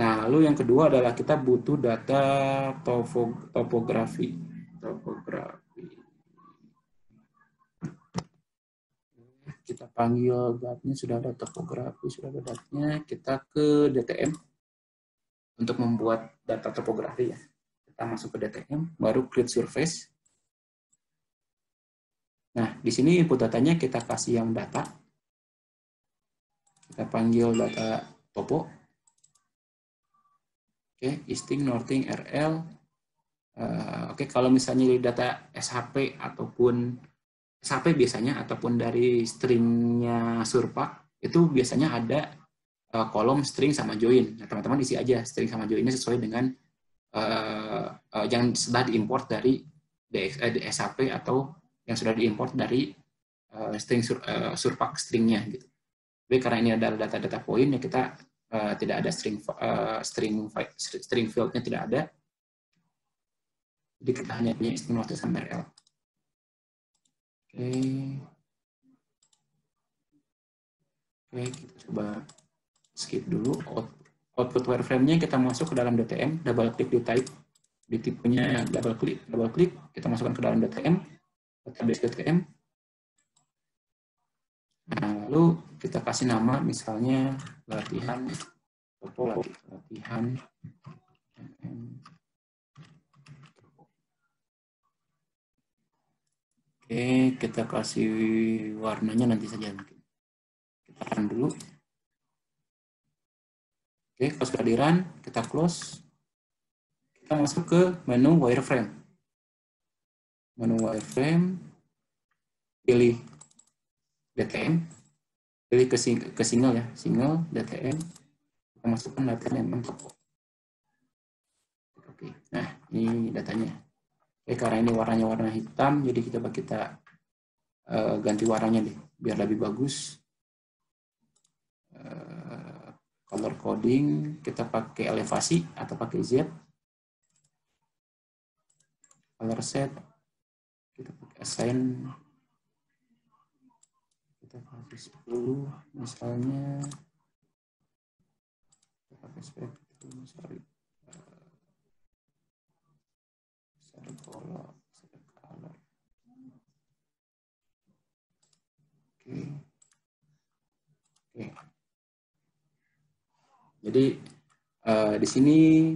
Nah, lalu yang kedua adalah kita butuh data topografi. Kita panggil datnya, sudah ada topografi, sudah ada datanya. Kita ke DTM untuk membuat data topografi ya. Kita masuk ke DTM, baru create surface. Nah, di sini input datanya kita kasih yang data. Kita panggil data topo. Oke, easting, northing, RL. Oke, kalau misalnya di data SHP ataupun SHP biasanya ataupun dari stringnya Surpak itu biasanya ada kolom string sama join. Nah, teman-teman isi aja string sama joinnya sesuai dengan yang sudah diimport dari SHP atau yang sudah diimport dari string Surpak stringnya gitu. Tapi karena ini adalah data-data point ya kita tidak ada string fieldnya tidak ada. Jadi kita hanya punya string notice sama RL. Oke, kita coba skip dulu. Output wireframe-nya kita masuk ke dalam DTM, double klik di type, di tipenya double klik, kita masukkan ke dalam DTM, database DTM. Nah, lalu kita kasih nama misalnya latihan latihan. Oke, kita kasih warnanya nanti saja mungkin. Kita run dulu. Oke, kalau sudah di run, kita close. Kita masuk ke menu wireframe. Menu wireframe, pilih DTM, pilih ke single ya, single DTM. Kita masukkan latihan MM topo. Oke, nah ini datanya. Oke, karena ini warnanya warna hitam, jadi kita ganti warnanya deh, biar lebih bagus. Color coding, kita pakai elevasi atau pakai Z. Color set, kita pakai assign, kita kasih 10 misalnya. Kita pakai spektrum, sorry. Color. Oke. Jadi di sini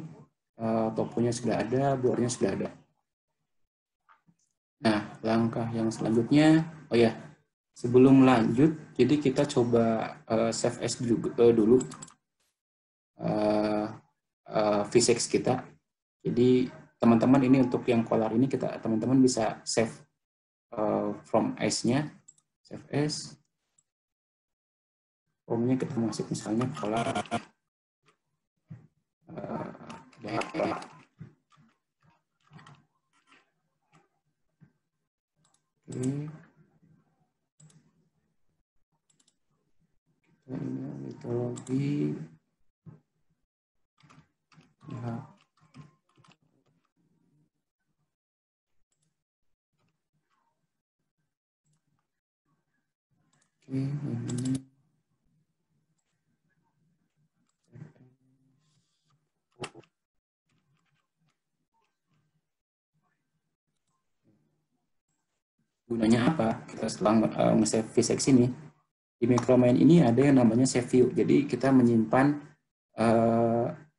toponya sudah ada, bordernya sudah ada. Nah, langkah yang selanjutnya, oh ya, sebelum lanjut, jadi kita coba save as dulu V6 kita. Jadi teman-teman ini untuk yang Color ini teman-teman bisa save from as-nya, save as. Formnya kita masuk misalnya Color. Oke. Kita ini mitologi. Ya. Oke, ini. Gunanya apa? Kita setelah nge-save V6 ini, di Micromain ini ada yang namanya save view. Jadi kita menyimpan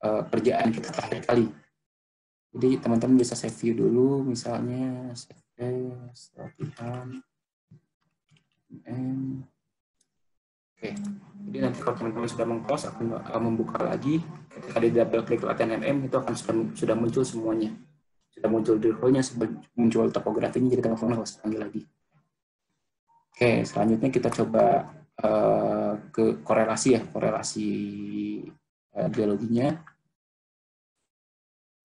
kerjaan kita terakhir kali. Jadi teman-teman bisa save view dulu, misalnya save as, latihan, Oke. Jadi nanti kalau teman-teman sudah meng-close akan membuka lagi. Ketika di double klik latihan MM itu akan sudah muncul semuanya. Sudah muncul drawnya, muncul topografinya, jadi teman-teman harus panggil lagi. Oke, selanjutnya kita coba ke korelasi ya, korelasi biologinya.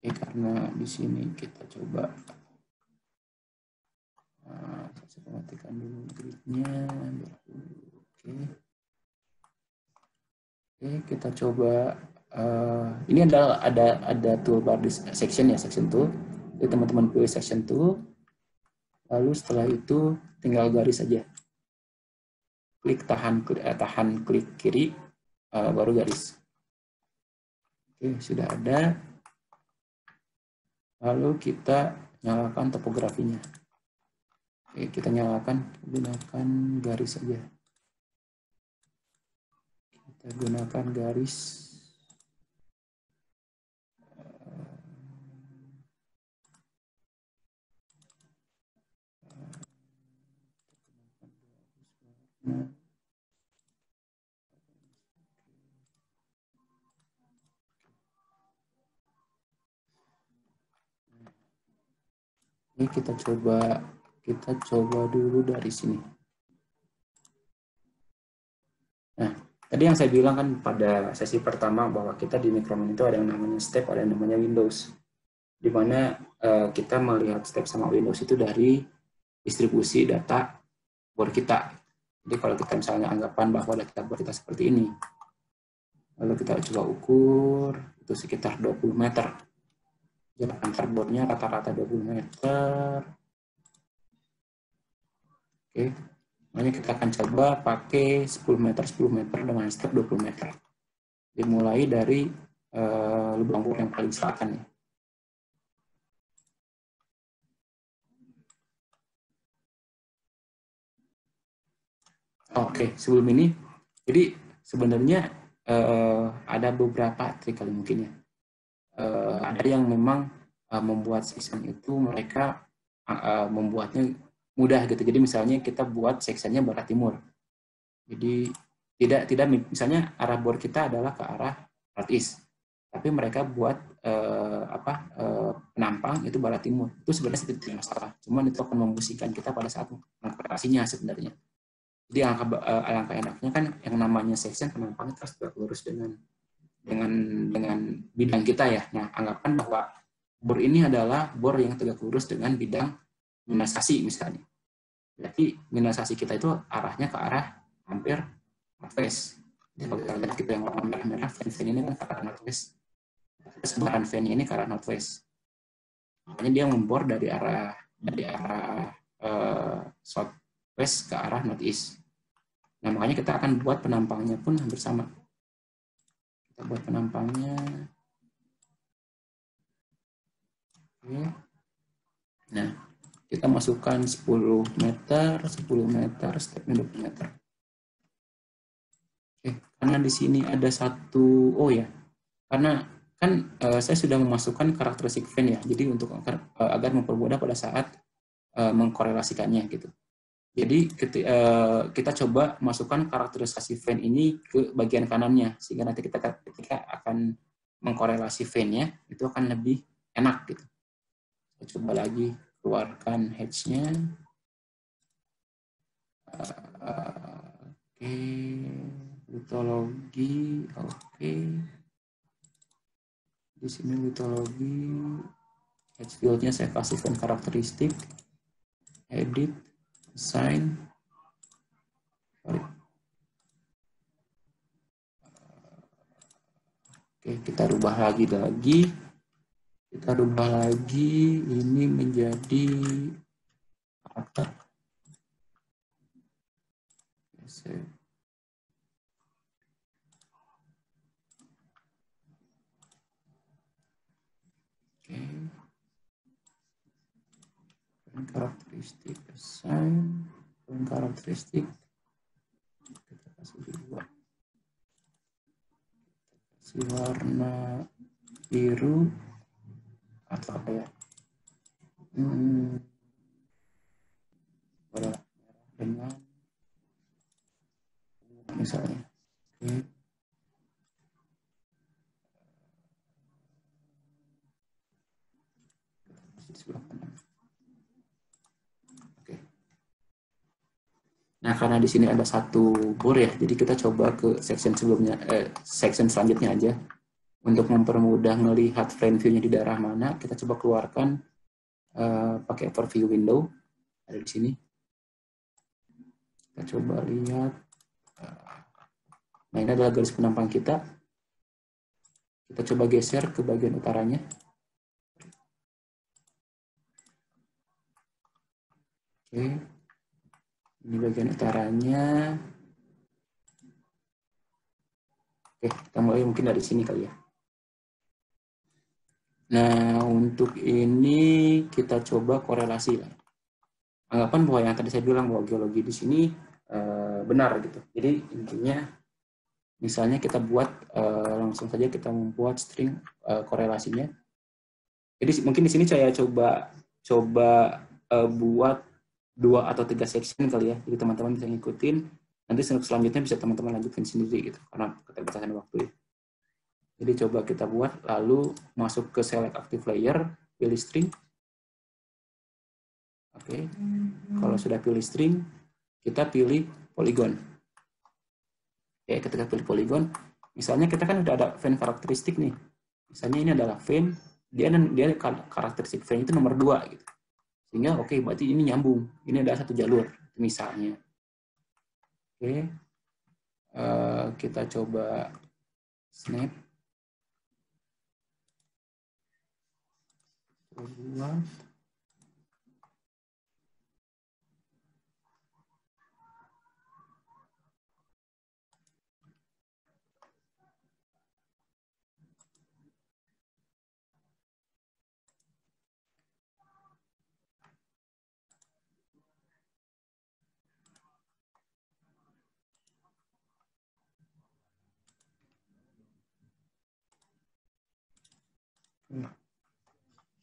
Oke, karena di sini kita coba saya matikan dulu gridnya. Oke, kita coba ini ada toolbar di section ya, section tool. Jadi teman-teman pilih section tool. Lalu setelah itu tinggal garis saja. Klik tahan klik kiri baru garis. Oke, sudah ada. Lalu kita nyalakan topografinya. Oke, kita nyalakan, gunakan garis saja. Kita gunakan garis. Ini kita coba dulu dari sini. Nah, tadi yang saya bilang kan pada sesi pertama bahwa kita di Microman itu ada yang namanya step, ada yang namanya Windows, di mana kita melihat step sama Windows itu dari distribusi data board kita. Jadi kalau kita misalnya anggapan bahwa data board kita seperti ini, lalu kita coba ukur, itu sekitar 20 meter. Jarak antar boardnya rata-rata 20 meter. Oke, makanya kita akan coba pakai 10 meter dengan step 20 meter. Dimulai dari lubang bor yang paling selatan ya. Oke, sebelum ini, jadi sebenarnya ada beberapa trik kali mungkin ya. Ada yang memang membuat section itu mereka membuatnya mudah gitu. Jadi misalnya kita buat sectionnya barat timur. Jadi tidak misalnya arah bor kita adalah ke arah north east, tapi mereka buat penampang itu barat timur. Itu sebenarnya tidak masalah. Cuman itu akan membusikan kita pada saat mengoperasinya sebenarnya. Jadi alangkah enaknya kan yang namanya section penampang itu harus tegak lurus dengan bidang kita ya. Nah, anggapan bahwa bor ini adalah bor yang tegak lurus dengan bidang minimalisasi misalnya. Berarti minimalisasi kita itu arahnya ke arah hampir northwest. Jadi kalau kita lihat kita yang warna merah, fan ini kan ke arah northwest. Sebaran fan ini ke arah northwest. Makanya dia membor dari arah southwest ke arah northeast. Nah, makanya kita akan buat penampangnya pun hampir sama. Kita buat penampangnya. Oke. Nah, kita masukkan 10 meter, stepnya 20 meter. Oke, karena di sini ada satu, karena kan saya sudah memasukkan karakteristik fan ya, jadi untuk agar mempermudah pada saat mengkorelasikannya gitu. Jadi kita coba masukkan karakterisasi fan ini ke bagian kanannya, sehingga nanti ketika akan mengkorelasi fan-nya, itu akan lebih enak gitu. Kita coba lagi keluarkan hatch-nya. Oke, litologi, oke. Di sini litologi, hatch field-nya saya kasih fan karakteristik, edit, assign, oke, kita rubah lagi, ini menjadi karakter. Karakteristik assign, karakteristik kita kasih dua, kasih warna biru atau apa ya, warna merah dengan misalnya. Oke. Sebelah kanan. Oke. Nah, karena di sini ada satu bor ya, jadi kita coba ke section selanjutnya aja. Untuk mempermudah melihat frame view-nya di daerah mana, kita coba keluarkan pakai overview window. Ada di sini. Kita coba lihat. Nah, ini adalah garis penampang kita. Kita coba geser ke bagian utaranya. Oke. Ini bagian utaranya. Oke, kita mulai mungkin dari sini kali ya. Nah, untuk ini kita coba korelasi lah. Anggapan bahwa yang tadi saya bilang bahwa geologi di sini benar gitu. Jadi intinya misalnya kita buat langsung saja kita membuat string korelasinya. Jadi mungkin di sini saya coba buat 2 atau 3 section kali ya. Jadi teman-teman bisa ngikutin. Nanti selanjutnya bisa teman-teman lanjutkan sendiri gitu karena keterbatasan waktu ya. Jadi coba kita buat lalu masuk ke select active layer, pilih string. Oke. Kalau sudah pilih string, kita pilih polygon. Oke, ketika pilih polygon, misalnya kita kan udah ada vein karakteristik nih. Misalnya ini adalah vein, dia karakteristik vein itu nomor 2 gitu. Sehingga oke, berarti ini nyambung. Ini ada satu jalur misalnya. Oke. Kita coba snap.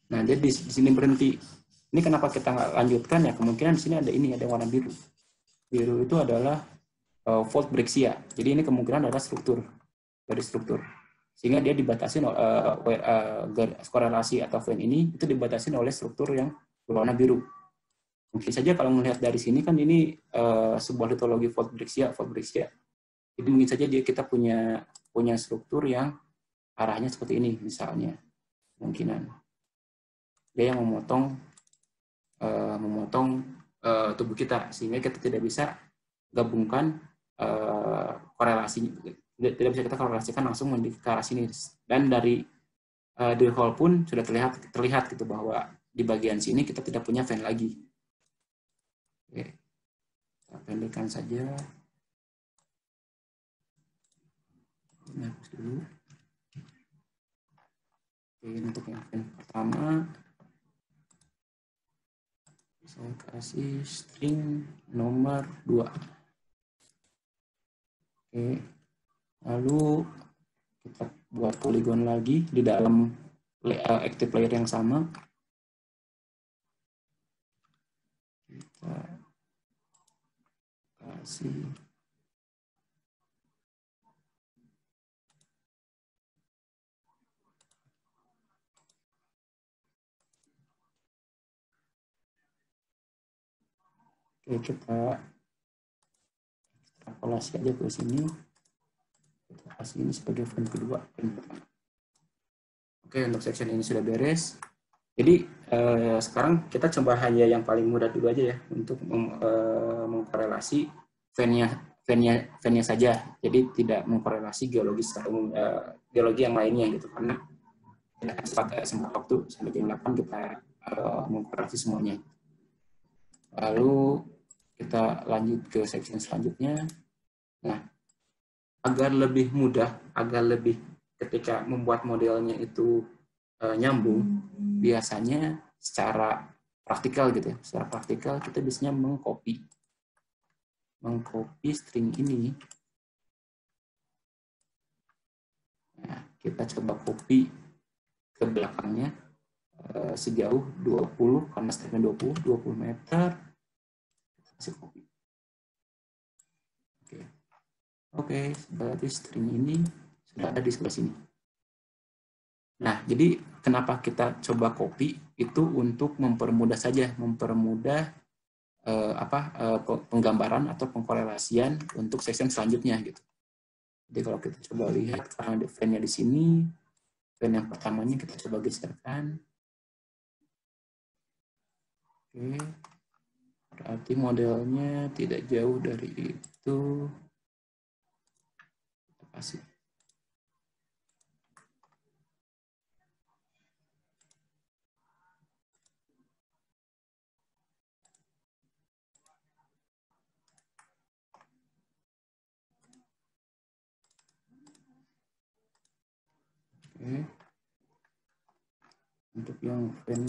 Nah, jadi di sini berhenti. Ini kenapa kita nggak lanjutkan ya? Kemungkinan di sini ada warna biru. Biru itu adalah fault brexia. Jadi ini kemungkinan adalah struktur dari struktur. Sehingga dia dibatasi korelasi atau vein ini itu dibatasi oleh struktur yang berwarna biru. Mungkin saja kalau melihat dari sini kan ini sebuah litologi fault brexia. Jadi mungkin saja kita punya struktur yang arahnya seperti ini misalnya. Kemungkinan dia yang memotong tubuh kita sehingga kita tidak bisa gabungkan korelasi, tidak bisa kita korelasikan langsung ke arah sini. Dan dari drill hole pun sudah terlihat gitu bahwa di bagian sini kita tidak punya vein lagi. Oke, kita pendekkan saja. Hapus dulu. Oke, untuk yang vein pertama saya kasih string nomor 2. Oke, lalu kita buat polygon lagi di dalam active layer yang sama. Kita kasih kita ekstrapolasi aja ke sini. Kita kasih ini sebagai vein kedua. Oke, untuk section ini sudah beres. Jadi sekarang kita coba hanya yang paling mudah dulu aja ya untuk mengkorelasi vein-nya saja. Jadi tidak mengkorelasi geologi yang lainnya gitu karena sempat waktu sampai jam 8 kita mengkorelasi semuanya. Lalu kita lanjut ke section selanjutnya. Nah, agar lebih mudah, ketika membuat modelnya itu nyambung, biasanya secara praktikal gitu ya. Secara praktikal kita biasanya mengcopy string ini. Nah, kita coba copy ke belakangnya sejauh 20 karena stepnya 20 meter. Kasih copy. Oke, berarti string ini sudah ada di sebelah sini. Nah, jadi kenapa kita coba copy itu untuk mempermudah penggambaran atau pengkorelasian untuk section selanjutnya gitu. Jadi kalau kita coba lihat karena ada vein-nya di sini, vein yang pertamanya kita coba geserkan. Oke. Berarti modelnya tidak jauh dari itu. Kita kasih. Oke. Untuk yang fan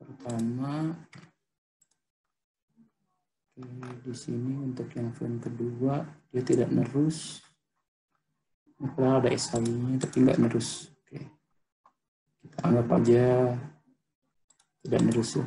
pertama, di sini untuk yang fan kedua dia tidak nerus. Padahal ada SHI-nya tapi nggak nerus. Oke. Kita anggap aja tidak nerus ya.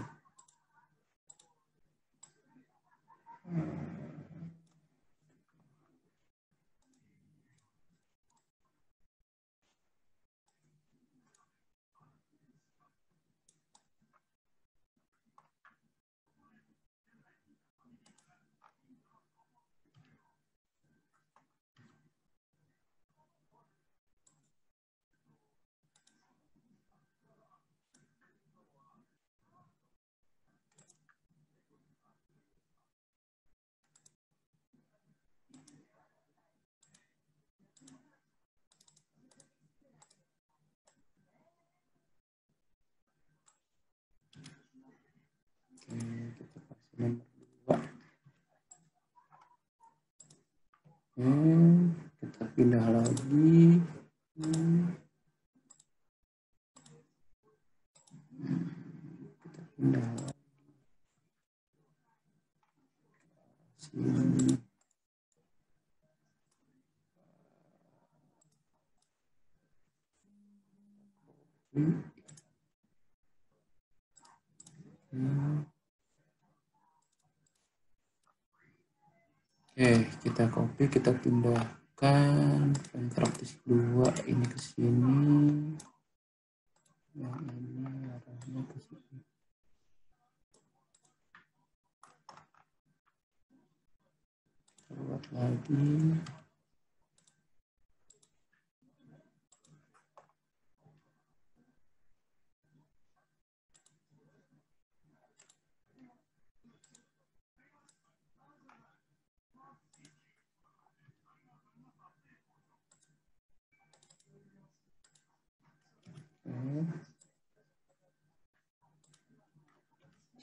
Kita kasih nomor 2. Kita pindah lagi. Kita pindah lagi. Sini. Oke, kita copy, kita pindahkan fan karakteristik 2 ini ke sini. Yang ini arahnya ke sini. Kita buat lagi.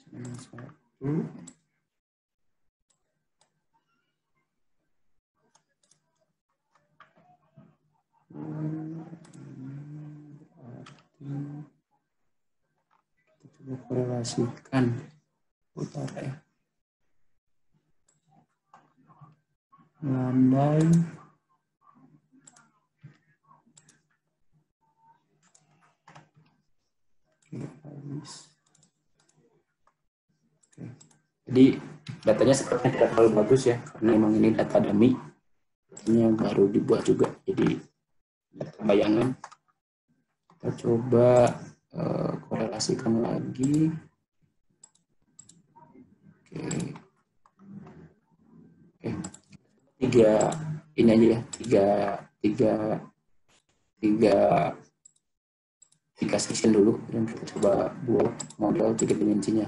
Sini 1. Kita coba korelasikan putar ya. Landai. Habis. Oke. Jadi datanya sepertinya tidak terlalu bagus ya, karena emang ini data dummy, ini baru dibuat juga, jadi data bayangan. Kita coba korelasikan lagi. Oke. Tiga ini aja ya, tiga section dulu, dan kita coba buat model 3 dimensinya.